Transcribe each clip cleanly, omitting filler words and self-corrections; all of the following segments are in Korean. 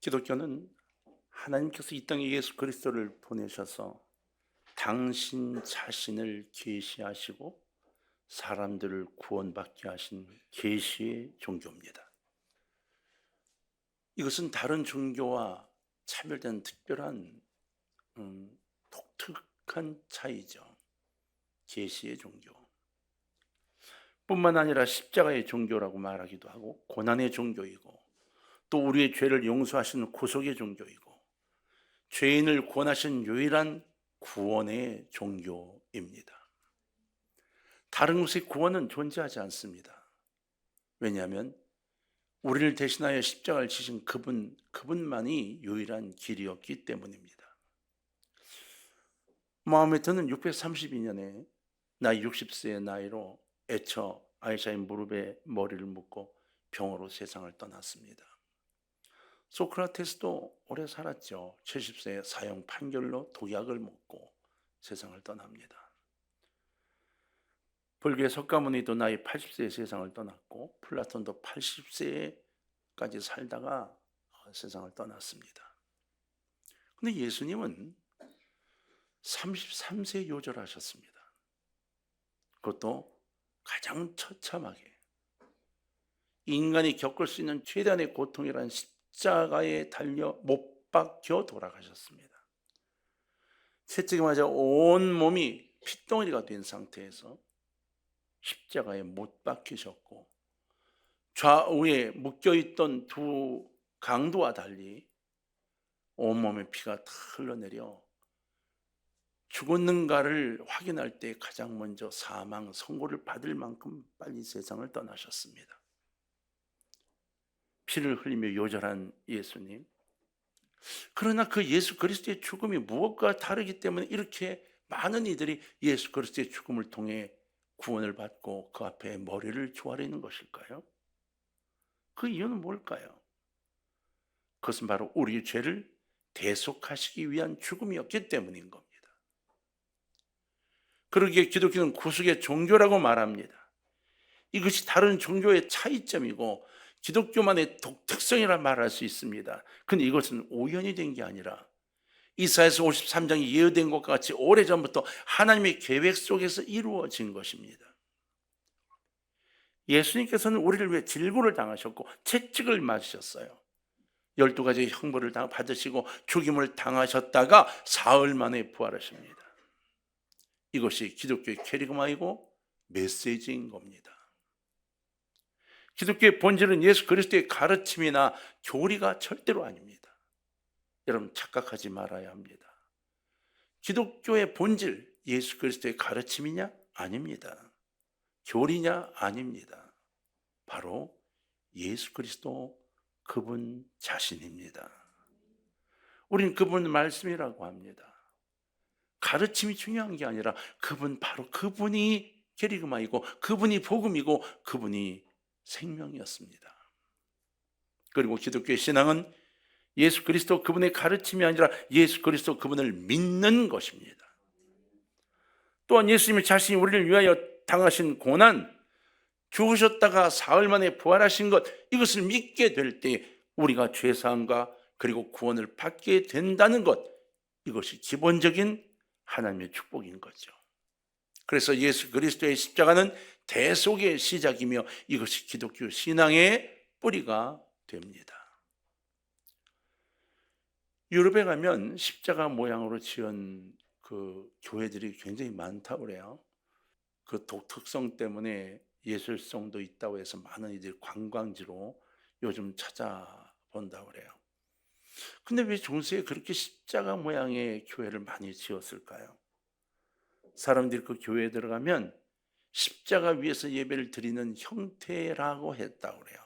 기독교는 하나님께서 이 땅에 예수 그리스도를 보내셔서 당신 자신을 계시하시고 사람들을 구원받게 하신 계시의 종교입니다. 이것은 다른 종교와 차별된 특별한 독특한 차이죠. 계시의 종교 뿐만 아니라 십자가의 종교라고 말하기도 하고, 고난의 종교이고, 또 우리의 죄를 용서하시는 구속의 종교이고, 죄인을 구원하신 유일한 구원의 종교입니다. 다른 곳의 구원은 존재하지 않습니다. 왜냐하면 우리를 대신하여 십자가를 지신 그분만이 유일한 길이었기 때문입니다. 마호메트는 632년에 나이 60세의 나이로 애처 아이샤의 무릎에 머리를 묻고 병으로 세상을 떠났습니다. 소크라테스도 오래 살았죠. 70세에 사형 판결로 독약을 먹고 세상을 떠납니다. 불교의 석가모니도 나이 80세에 세상을 떠났고, 플라톤도 80세까지 살다가 세상을 떠났습니다. 그런데 예수님은 33세에 요절하셨습니다. 그것도 가장 처참하게 인간이 겪을 수 있는 최대한의 고통이란 십자가에 달려 못 박혀 돌아가셨습니다. 채찍에 맞아 온 몸이 핏덩어리가 된 상태에서 십자가에 못 박히셨고, 좌우에 묶여있던 두 강도와 달리 온몸에 피가 다 흘러내려 죽었는가를 확인할 때 가장 먼저 사망 선고를 받을 만큼 빨리 세상을 떠나셨습니다. 피를 흘리며 요절한 예수님, 그러나 그 예수 그리스도의 죽음이 무엇과 다르기 때문에 이렇게 많은 이들이 예수 그리스도의 죽음을 통해 구원을 받고 그 앞에 머리를 조아리는 것일까요? 그 이유는 뭘까요? 그것은 바로 우리의 죄를 대속하시기 위한 죽음이었기 때문인 겁니다. 그러기에 기독교는 구속의 종교라고 말합니다. 이것이 다른 종교의 차이점이고 기독교만의 독특성이라 말할 수 있습니다. 그런데 이것은 우연이 된 게 아니라 이사야서 53장이 예언된 것과 같이 오래전부터 하나님의 계획 속에서 이루어진 것입니다. 예수님께서는 우리를 위해 질고를 당하셨고 채찍을 맞으셨어요. 12가지의 형벌을 받으시고 죽임을 당하셨다가 사흘 만에 부활하십니다. 이것이 기독교의 캐리그마이고 메시지인 겁니다. 기독교의 본질은 예수 그리스도의 가르침이나 교리가 절대로 아닙니다. 여러분 착각하지 말아야 합니다. 기독교의 본질, 예수 그리스도의 가르침이냐? 아닙니다. 교리냐? 아닙니다. 바로 예수 그리스도 그분 자신입니다. 우리는 그분 말씀이라고 합니다. 가르침이 중요한 게 아니라 바로 그분이 캐리그마이고 그분이 복음이고 그분이 생명이었습니다. 그리고 기독교의 신앙은 예수 그리스도 그분의 가르침이 아니라 예수 그리스도 그분을 믿는 것입니다. 또한 예수님이 자신이 우리를 위하여 당하신 고난, 죽으셨다가 사흘 만에 부활하신 것, 이것을 믿게 될 때 우리가 죄사함과 그리고 구원을 받게 된다는 것, 이것이 기본적인 하나님의 축복인 거죠. 그래서 예수 그리스도의 십자가는 대속의 시작이며 이것이 기독교 신앙의 뿌리가 됩니다. 유럽에 가면 십자가 모양으로 지은 그 교회들이 굉장히 많다고 그래요. 그 독특성 때문에 예술성도 있다고 해서 많은 이들이 관광지로 요즘 찾아본다고 그래요. 근데 왜 중세에 그렇게 십자가 모양의 교회를 많이 지었을까요? 사람들이 그 교회에 들어가면 십자가 위에서 예배를 드리는 형태라고 했다고 그래요.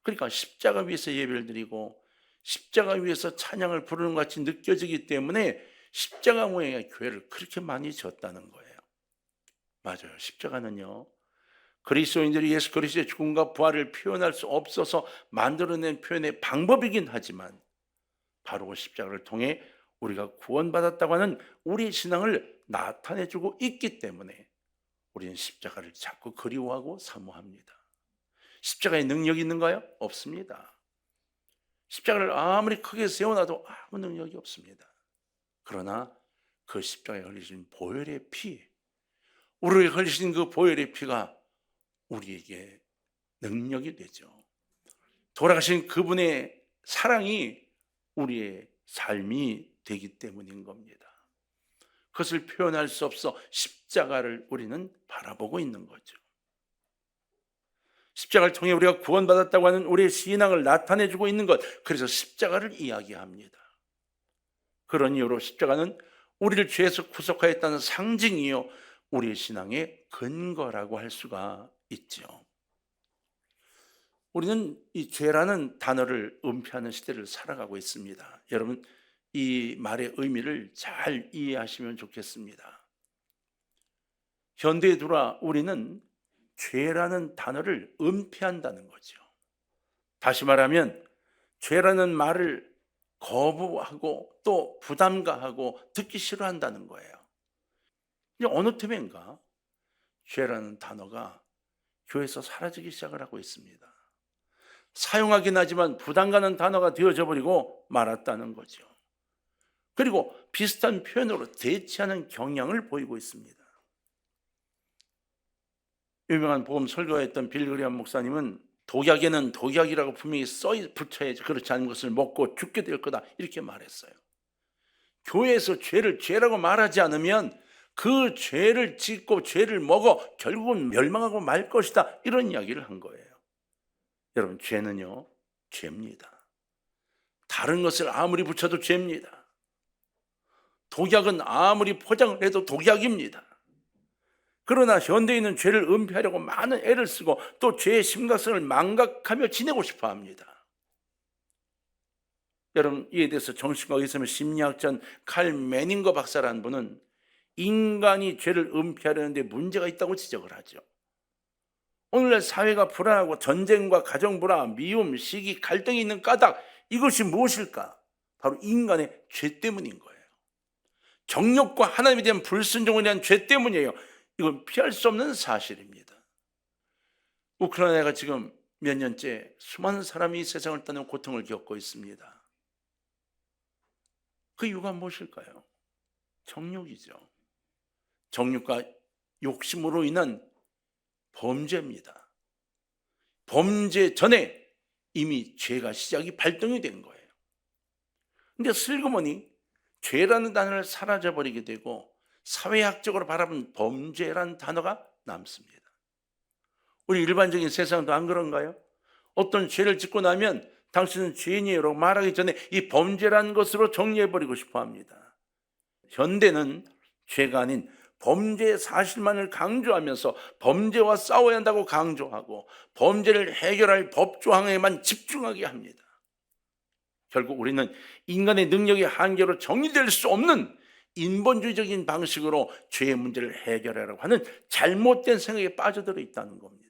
그러니까 십자가 위에서 예배를 드리고 십자가 위에서 찬양을 부르는 것 같이 느껴지기 때문에 십자가 모양의 교회를 그렇게 많이 지었다는 거예요. 맞아요. 십자가는요, 그리스도인들이 예수 그리스도의 죽음과 부활을 표현할 수 없어서 만들어낸 표현의 방법이긴 하지만 바로 그 십자가를 통해 우리가 구원받았다고 하는 우리의 신앙을 나타내주고 있기 때문에 우리는 십자가를 자꾸 그리워하고 사모합니다. 십자가에 능력이 있는가요? 없습니다. 십자가를 아무리 크게 세워놔도 아무 능력이 없습니다. 그러나 그 십자가에 흘리신 보혈의 피, 우리에게 흘리신 그 보혈의 피가 우리에게 능력이 되죠. 돌아가신 그분의 사랑이 우리의 삶이 되기 때문인 겁니다. 그것을 표현할 수 없어 십자가를 우리는 바라보고 있는 거죠. 십자가를 통해 우리가 구원받았다고 하는 우리의 신앙을 나타내주고 있는 것, 그래서 십자가를 이야기합니다. 그런 이유로 십자가는 우리를 죄에서 구속하였다는 상징이요, 우리의 신앙의 근거라고 할 수가 있죠. 우리는 이 죄라는 단어를 은폐하는 시대를 살아가고 있습니다. 여러분, 이 말의 의미를 잘 이해하시면 좋겠습니다. 현대에 들어와 우리는 죄라는 단어를 은폐한다는 거죠. 다시 말하면 죄라는 말을 거부하고 또 부담가하고 듣기 싫어한다는 거예요. 어느 틈엔가 죄라는 단어가 교회에서 사라지기 시작을 하고 있습니다. 사용하긴 하지만 부담가는 단어가 되어져 버리고 말았다는 거죠. 그리고 비슷한 표현으로 대체하는 경향을 보이고 있습니다. 유명한 복음 설교했던 빌 그레이엄 목사님은 독약에는 독약이라고 분명히 붙여야지, 그렇지 않은 것을 먹고 죽게 될 거다, 이렇게 말했어요. 교회에서 죄를 죄라고 말하지 않으면 그 죄를 짓고 죄를 먹어 결국은 멸망하고 말 것이다, 이런 이야기를 한 거예요. 여러분, 죄는요, 죄입니다. 다른 것을 아무리 붙여도 죄입니다. 독약은 아무리 포장을 해도 독약입니다. 그러나 현대인은 죄를 은폐하려고 많은 애를 쓰고 또 죄의 심각성을 망각하며 지내고 싶어 합니다. 여러분, 이에 대해서 정신과 의사며 심리학자 칼 매닝거 박사라는 분은 인간이 죄를 은폐하려는데 문제가 있다고 지적을 하죠. 오늘날 사회가 불안하고 전쟁과 가정불안, 미움, 시기, 갈등이 있는 까닭, 이것이 무엇일까? 바로 인간의 죄 때문인 거예요. 정욕과 하나님에 대한 불순종에 대한 죄 때문이에요. 이건 피할 수 없는 사실입니다. 우크라이나가 지금 몇 년째 수많은 사람이 세상을 떠나는 고통을 겪고 있습니다. 그 이유가 무엇일까요? 정욕이죠. 정욕과 욕심으로 인한 범죄입니다. 범죄 전에 이미 죄가 시작이 발동이 된 거예요. 근데 슬그머니 죄라는 단어를 사라져버리게 되고 사회학적으로 바라본 범죄라는 단어가 남습니다. 우리 일반적인 세상도 안 그런가요? 어떤 죄를 짓고 나면 당신은 죄인이에요라고 말하기 전에 이 범죄라는 것으로 정리해버리고 싶어 합니다. 현대는 죄가 아닌 범죄의 사실만을 강조하면서 범죄와 싸워야 한다고 강조하고 범죄를 해결할 법조항에만 집중하게 합니다. 결국 우리는 인간의 능력의 한계로 정리될 수 없는 인본주의적인 방식으로 죄의 문제를 해결하려고 하는 잘못된 생각에 빠져들어 있다는 겁니다.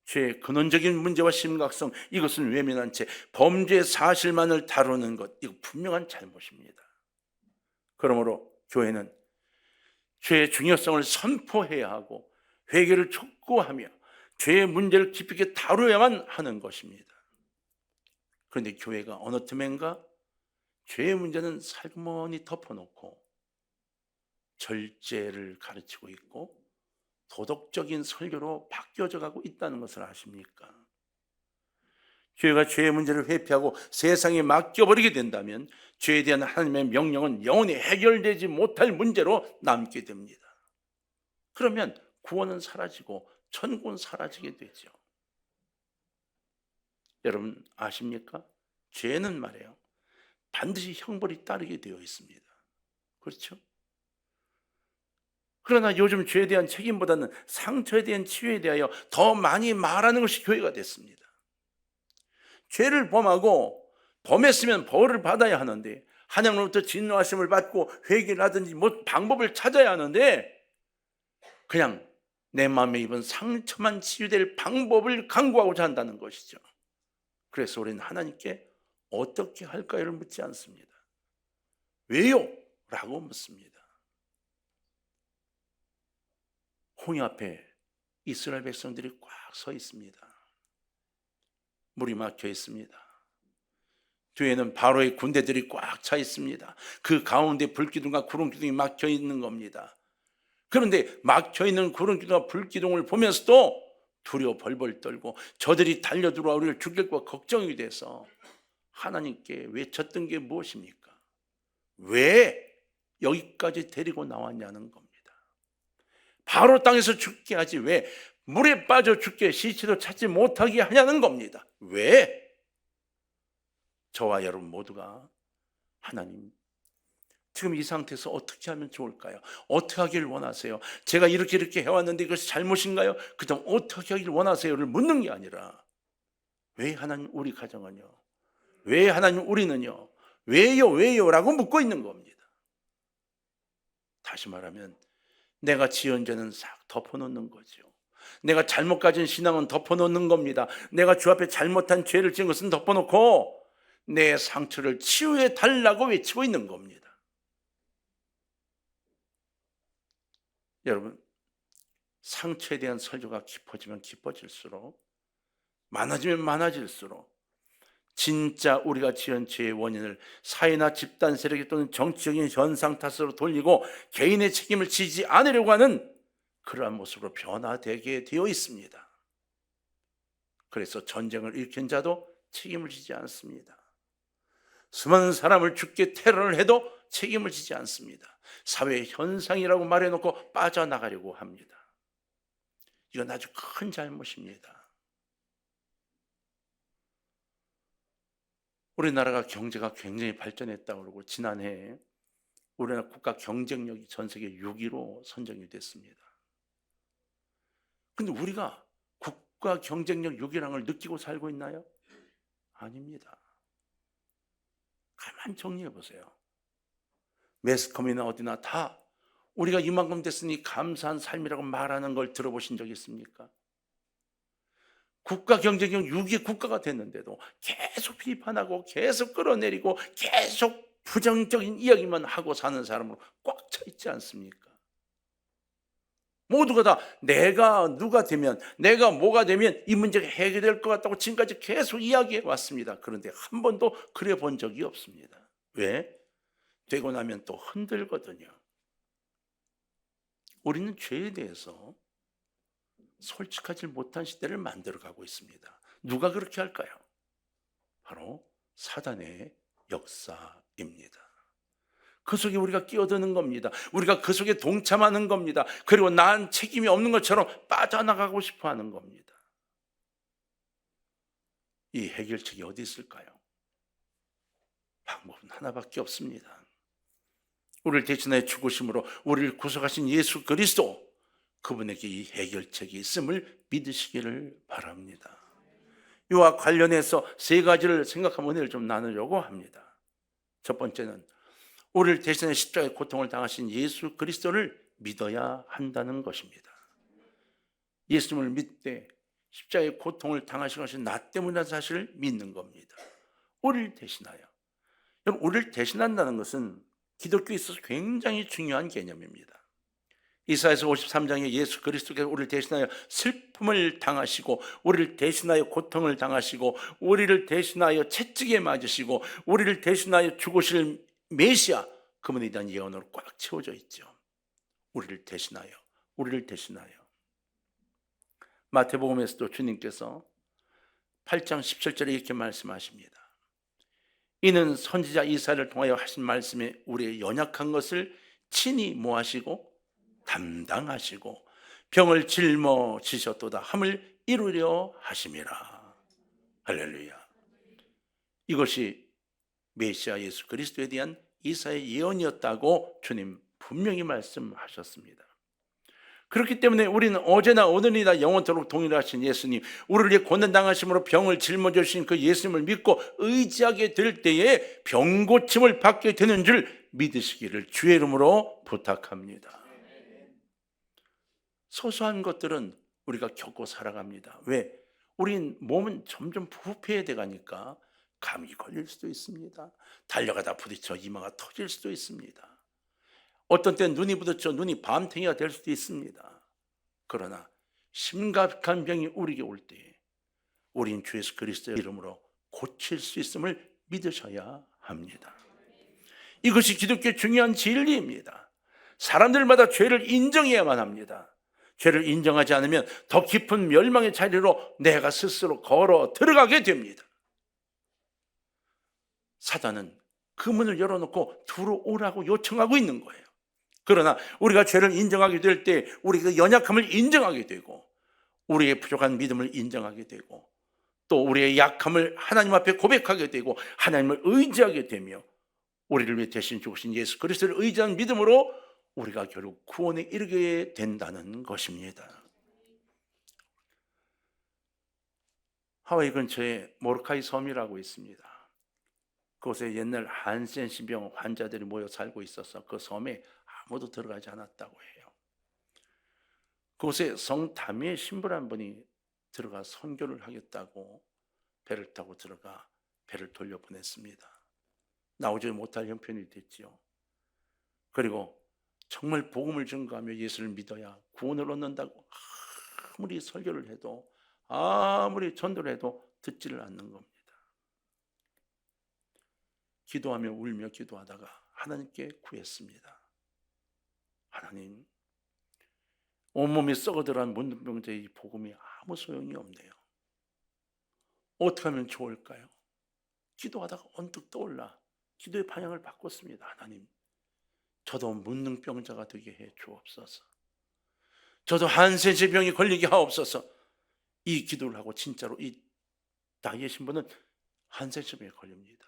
죄의 근원적인 문제와 심각성, 이것은 외면한 채 범죄의 사실만을 다루는 것, 이거 분명한 잘못입니다. 그러므로 교회는 죄의 중요성을 선포해야 하고 회개를 촉구하며 죄의 문제를 깊이 있게 다루어야만 하는 것입니다. 그런데 교회가 어느 틈엔가 죄의 문제는 살그머니 덮어놓고 절제를 가르치고 있고 도덕적인 설교로 바뀌어져 가고 있다는 것을 아십니까? 교회가 죄의 문제를 회피하고 세상에 맡겨버리게 된다면 죄에 대한 하나님의 명령은 영원히 해결되지 못할 문제로 남게 됩니다. 그러면 구원은 사라지고 천국은 사라지게 되죠. 여러분 아십니까? 죄는 말이에요, 반드시 형벌이 따르게 되어 있습니다. 그렇죠? 그러나 요즘 죄에 대한 책임보다는 상처에 대한 치유에 대하여 더 많이 말하는 것이 교회가 됐습니다. 죄를 범하고 범했으면 벌을 받아야 하는데, 하나님으로부터 진노하심을 받고 회개를 하든지 뭐 방법을 찾아야 하는데, 그냥 내 마음에 입은 상처만 치유될 방법을 강구하고자 한다는 것이죠. 그래서 우리는 하나님께 어떻게 할까요를 묻지 않습니다. 왜요? 라고 묻습니다. 홍해 앞에 이스라엘 백성들이 꽉 서 있습니다. 물이 막혀 있습니다. 뒤에는 바로의 군대들이 꽉 차 있습니다. 그 가운데 불기둥과 구름기둥이 막혀 있는 겁니다. 그런데 막혀 있는 구름기둥과 불기둥을 보면서도 두려워 벌벌 떨고 저들이 달려들어와 우리를 죽일까 걱정이 돼서 하나님께 외쳤던 게 무엇입니까? 왜 여기까지 데리고 나왔냐는 겁니다. 바로 땅에서 죽게 하지 왜 물에 빠져 죽게 시체도 찾지 못하게 하냐는 겁니다. 왜? 저와 여러분 모두가 하나님 지금 이 상태에서 어떻게 하면 좋을까요? 어떻게 하길 원하세요? 제가 이렇게 해왔는데 이것이 잘못인가요? 그다음 어떻게 하길 원하세요를 묻는 게 아니라 왜 하나님 우리 가정은요? 왜 하나님 우리는요? 왜요? 라고 묻고 있는 겁니다. 다시 말하면 내가 지은 죄는 싹 덮어놓는 거죠. 내가 잘못 가진 신앙은 덮어놓는 겁니다. 내가 주 앞에 잘못한 죄를 지은 것은 덮어놓고 내 상처를 치유해 달라고 외치고 있는 겁니다. 여러분, 상처에 대한 설교가 깊어지면 깊어질수록 많아지면 많아질수록 진짜 우리가 지은 죄의 원인을 사회나 집단 세력 또는 정치적인 현상 탓으로 돌리고 개인의 책임을 지지 않으려고 하는 그러한 모습으로 변화되게 되어 있습니다. 그래서 전쟁을 일으킨 자도 책임을 지지 않습니다. 수많은 사람을 죽게 테러를 해도 책임을 지지 않습니다. 사회 현상이라고 말해놓고 빠져나가려고 합니다. 이건 아주 큰 잘못입니다. 우리나라가 경제가 굉장히 발전했다고 그러고 지난해 우리나라 국가 경쟁력이 전 세계 6위로 선정이 됐습니다. 근데 우리가 국가 경쟁력 6위라는 걸 느끼고 살고 있나요? 아닙니다. 가만 정리해 보세요. 매스컴이나 어디나 다 우리가 이만큼 됐으니 감사한 삶이라고 말하는 걸 들어보신 적 있습니까? 국가 경쟁력 6위 국가가 됐는데도 계속 비판하고 계속 끌어내리고 계속 부정적인 이야기만 하고 사는 사람으로 꽉 차 있지 않습니까? 모두가 다 내가 누가 되면 내가 뭐가 되면 이 문제가 해결될 것 같다고 지금까지 계속 이야기해 왔습니다. 그런데 한 번도 그래 본 적이 없습니다. 왜? 되고 나면 또 흔들거든요. 우리는 죄에 대해서 솔직하지 못한 시대를 만들어가고 있습니다. 누가 그렇게 할까요? 바로 사단의 역사입니다. 그 속에 우리가 끼어드는 겁니다. 우리가 그 속에 동참하는 겁니다. 그리고 난 책임이 없는 것처럼 빠져나가고 싶어 하는 겁니다. 이 해결책이 어디 있을까요? 방법은 하나밖에 없습니다. 우리를 대신하여 죽으심으로 우리를 구속하신 예수 그리스도, 그분에게 이 해결책이 있음을 믿으시기를 바랍니다. 이와 관련해서 세 가지를 생각하면 은혜를 좀 나누려고 합니다. 첫 번째는 우리를 대신해 십자가의 고통을 당하신 예수 그리스도를 믿어야 한다는 것입니다. 예수님을 믿되 십자가의 고통을 당하신 것이 나 때문이라는 사실을 믿는 겁니다. 우리를 대신하여. 여러분, 우리를 대신한다는 것은 기독교에 있어서 굉장히 중요한 개념입니다. 이사야서 53장에 예수 그리스도께서 우리를 대신하여 슬픔을 당하시고 우리를 대신하여 고통을 당하시고 우리를 대신하여 채찍에 맞으시고 우리를 대신하여 죽으실 메시아, 그분에 대한 예언으로 꽉 채워져 있죠. 우리를 대신하여. 마태복음에서도 주님께서 8장 17절에 이렇게 말씀하십니다. 이는 선지자 이사야를 통하여 하신 말씀에 우리의 연약한 것을 친히 모하시고 담당하시고 병을 짊어지셨도다 함을 이루려 하심이라. 할렐루야. 이것이 메시아 예수 그리스도에 대한 이사야의 예언이었다고 주님 분명히 말씀하셨습니다. 그렇기 때문에 우리는 어제나 오늘이나 영원토록 동일하신 예수님, 우리를 위해 고난당하심으로 병을 짊어져 주신 그 예수님을 믿고 의지하게 될 때에 병고침을 받게 되는 줄 믿으시기를 주의 이름으로 부탁합니다. 소소한 것들은 우리가 겪고 살아갑니다. 왜? 우린 몸은 점점 부패해 가니까 감기 걸릴 수도 있습니다. 달려가다 부딪혀 이마가 터질 수도 있습니다. 어떤 때는 눈이 부딪혀 눈이 밤탱이가 될 수도 있습니다. 그러나 심각한 병이 우리에게 올 때에 우린 주 예수 그리스도의 이름으로 고칠 수 있음을 믿으셔야 합니다. 이것이 기독교의 중요한 진리입니다. 사람들마다 죄를 인정해야만 합니다. 죄를 인정하지 않으면 더 깊은 멸망의 자리로 내가 스스로 걸어 들어가게 됩니다. 사단은 그 문을 열어놓고 들어오라고 요청하고 있는 거예요. 그러나 우리가 죄를 인정하게 될 때 우리가 연약함을 인정하게 되고 우리의 부족한 믿음을 인정하게 되고 또 우리의 약함을 하나님 앞에 고백하게 되고 하나님을 의지하게 되며 우리를 위해 대신 죽으신 예수 그리스도를 의지한 믿음으로 우리가 결국 구원에 이르게 된다는 것입니다. 하와이 근처에 모르카이 섬이라고 있습니다. 그곳에 옛날 한센시병 환자들이 모여 살고 있어서 그 섬에 아무도 들어가지 않았다고 해요. 그곳에 성 다미의 신부 한 분이 들어가 선교를 하겠다고 배를 타고 들어가 배를 돌려보냈습니다. 나오지 못할 형편이 됐지요. 그리고 정말 복음을 전가하며 예수를 믿어야 구원을 얻는다고 아무리 설교를 해도 아무리 전도를 해도 듣지를 않는 겁니다. 기도하며 울며 기도하다가 하나님께 구했습니다. 하나님, 온몸이 썩어들어간 문둥병자의 이 복음이 아무 소용이 없네요. 어떻게 하면 좋을까요? 기도하다가 언뜻 떠올라 기도의 방향을 바꿨습니다. 하나님, 저도 문둥병자가 되게 해 주옵소서. 저도 한센시병이 걸리게 하옵소서. 이 기도를 하고 진짜로 이 나이의 신부는 한센시병에 걸립니다.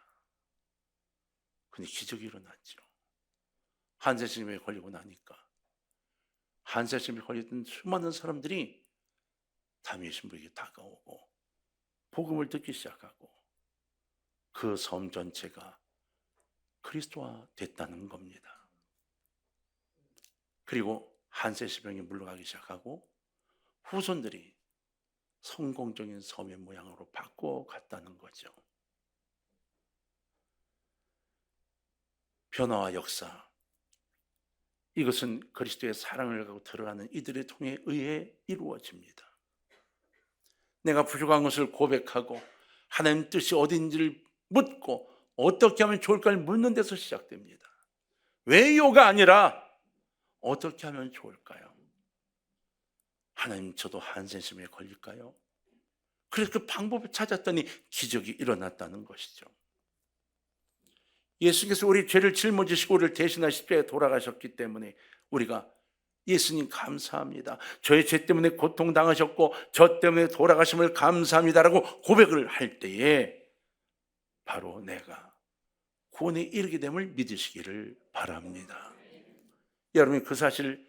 근데 기적이 일어났죠. 한센시병에 걸리고 나니까 한센시병에 걸렸던 수많은 사람들이 다미의 신부에게 다가오고 복음을 듣기 시작하고 그 섬 전체가 그리스도화 됐다는 겁니다. 그리고 한센시병이 물러가기 시작하고 후손들이 성공적인 섬의 모양으로 바꿔갔다는 거죠. 변화와 역사, 이것은 그리스도의 사랑을 갖고 들어가는 이들의 통에 의해 이루어집니다. 내가 부족한 것을 고백하고 하나님 뜻이 어딘지를 묻고 어떻게 하면 좋을까를 묻는 데서 시작됩니다. 왜요가 아니라 어떻게 하면 좋을까요? 하나님, 저도 한센시병에 걸릴까요? 그래서 그 방법을 찾았더니 기적이 일어났다는 것이죠. 예수께서 우리 죄를 짊어지시고 우리를 대신하시 십자가에 돌아가셨기 때문에 우리가 예수님 감사합니다, 저의 죄 때문에 고통당하셨고 저 때문에 돌아가심을 감사합니다라고 고백을 할 때에 바로 내가 구원에 이르게 됨을 믿으시기를 바랍니다. 여러분이 그 사실을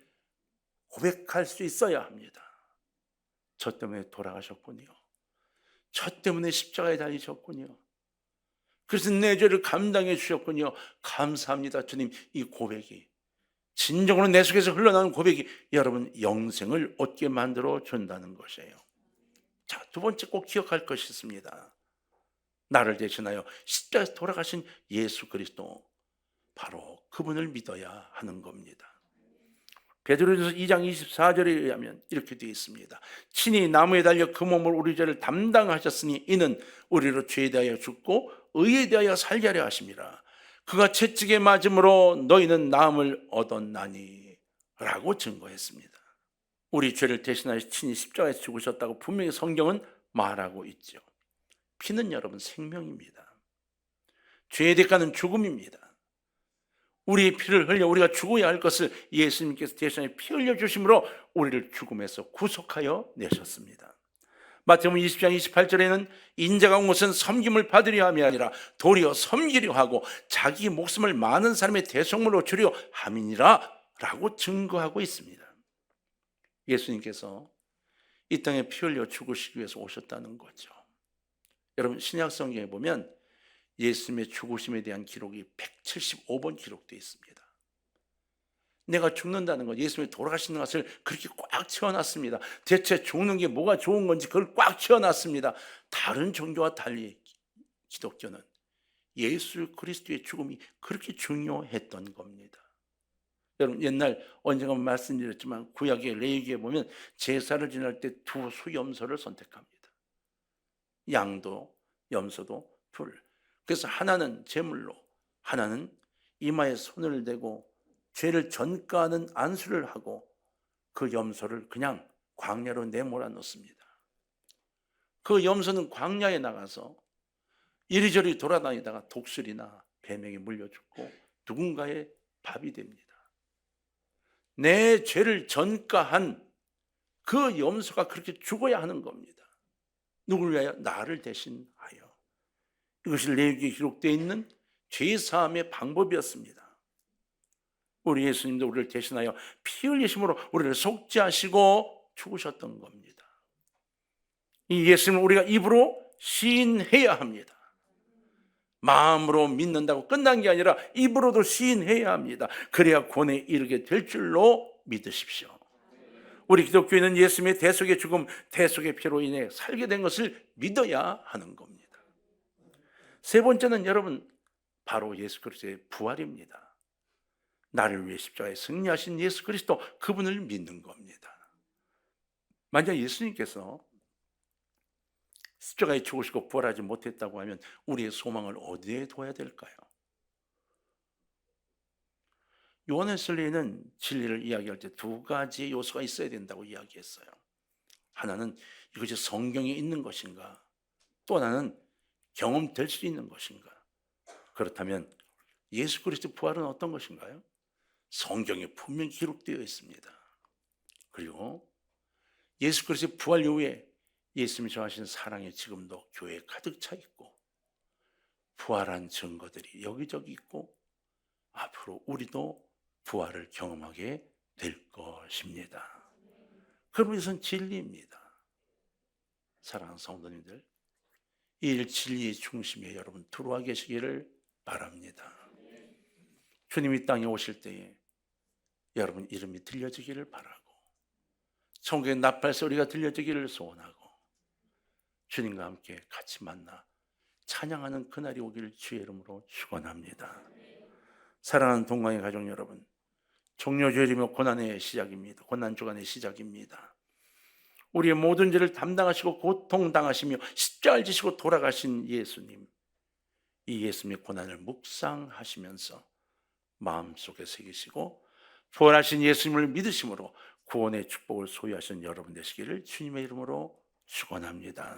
고백할 수 있어야 합니다. 저 때문에 돌아가셨군요. 저 때문에 십자가에 달리셨군요. 그래서 내 죄를 감당해 주셨군요. 감사합니다, 주님. 이 고백이 진정으로 내 속에서 흘러나오는 고백이 여러분 영생을 얻게 만들어 준다는 것이에요. 자, 두 번째 꼭 기억할 것이 있습니다. 나를 대신하여 십자가에서 돌아가신 예수 그리스도, 바로 그분을 믿어야 하는 겁니다. 베드로전서 2장 24절에 의하면 이렇게 되어 있습니다. 친히 나무에 달려 그 몸으로 우리 죄를 담당하셨으니 이는 우리로 죄에 대하여 죽고 의에 대하여 살게 하려 하심이라. 그가 채찍에 맞음으로 너희는 나음을 얻었나니 라고 증거했습니다. 우리 죄를 대신하여 친히 십자가에서 죽으셨다고 분명히 성경은 말하고 있죠. 피는 여러분 생명입니다. 죄의 대가는 죽음입니다. 우리의 피를 흘려 우리가 죽어야 할 것을 예수님께서 대신에 피 흘려 주심으로 우리를 죽음에서 구속하여 내셨습니다. 마태복음 20장 28절에는 인자가 온 것은 섬김을 받으려 함이 아니라 도리어 섬기려 하고 자기 목숨을 많은 사람의 대속물로 주려 함이니라 라고 증거하고 있습니다. 예수님께서 이 땅에 피 흘려 죽으시기 위해서 오셨다는 거죠. 여러분 신약 성경에 보면 예수님의 죽으심에 대한 기록이 175번 기록되어 있습니다. 내가 죽는다는 것, 예수님이 돌아가시는 것을 그렇게 꽉 채워놨습니다. 대체 죽는 게 뭐가 좋은 건지 그걸 꽉 채워놨습니다. 다른 종교와 달리 기독교는 예수 그리스도의 죽음이 그렇게 중요했던 겁니다. 여러분 옛날 언젠가 말씀드렸지만 구약의 레위기에 보면 제사를 지낼 때 두 수염소를 선택합니다. 양도 염소도 둘. 그래서 하나는 제물로, 하나는 이마에 손을 대고 죄를 전가하는 안수를 하고 그 염소를 그냥 광야로 내몰아 놓습니다. 그 염소는 광야에 나가서 이리저리 돌아다니다가 독수리나 뱀에게 물려 죽고 누군가의 밥이 됩니다. 내 죄를 전가한 그 염소가 그렇게 죽어야 하는 겁니다. 누구를 위하여? 나를 대신하여. 이것이 레위기에 기록되어 있는 죄사함의 방법이었습니다. 우리 예수님도 우리를 대신하여 피 흘리심으로 우리를 속죄하시고 죽으셨던 겁니다. 이 예수님을 우리가 입으로 시인해야 합니다. 마음으로 믿는다고 끝난 게 아니라 입으로도 시인해야 합니다. 그래야 구원에 이르게 될 줄로 믿으십시오. 우리 기독교인은 예수님의 대속의 죽음, 대속의 피로 인해 살게 된 것을 믿어야 하는 겁니다. 세 번째는 여러분, 바로 예수 그리스도의 부활입니다. 나를 위해 십자가에 승리하신 예수 그리스도, 그분을 믿는 겁니다. 만약 예수님께서 십자가에 죽으시고 부활하지 못했다고 하면 우리의 소망을 어디에 둬야 될까요? 요한 웨슬리는 진리를 이야기할 때 두 가지 요소가 있어야 된다고 이야기했어요. 하나는 이것이 성경에 있는 것인가, 또 하나는 경험될 수 있는 것인가. 그렇다면 예수 그리스도 부활은 어떤 것인가요? 성경에 분명히 기록되어 있습니다. 그리고 예수 그리스도 부활 이후에 예수님이 전하신 사랑이 지금도 교회에 가득 차 있고 부활한 증거들이 여기저기 있고 앞으로 우리도 부활을 경험하게 될 것입니다. 그럼 이것은 진리입니다. 사랑하는 성도님들, 이 일 진리의 중심에 여러분 들어와 계시기를 바랍니다. 주님이 땅에 오실 때에 여러분 이름이 들려지기를 바라고 천국의 나팔 소리가 들려지기를 소원하고 주님과 함께 같이 만나 찬양하는 그날이 오기를 주의 이름으로 축원합니다. 사랑하는 동강의 가족 여러분, 종료주일이며 고난의 시작입니다. 고난 주간의 시작입니다. 우리의 모든 죄를 담당하시고 고통당하시며 십자가를 지시고 돌아가신 예수님, 이 예수님의 고난을 묵상하시면서 마음속에 새기시고 부활하신 예수님을 믿으심으로 구원의 축복을 소유하신 여러분 되시기를 주님의 이름으로 축원합니다.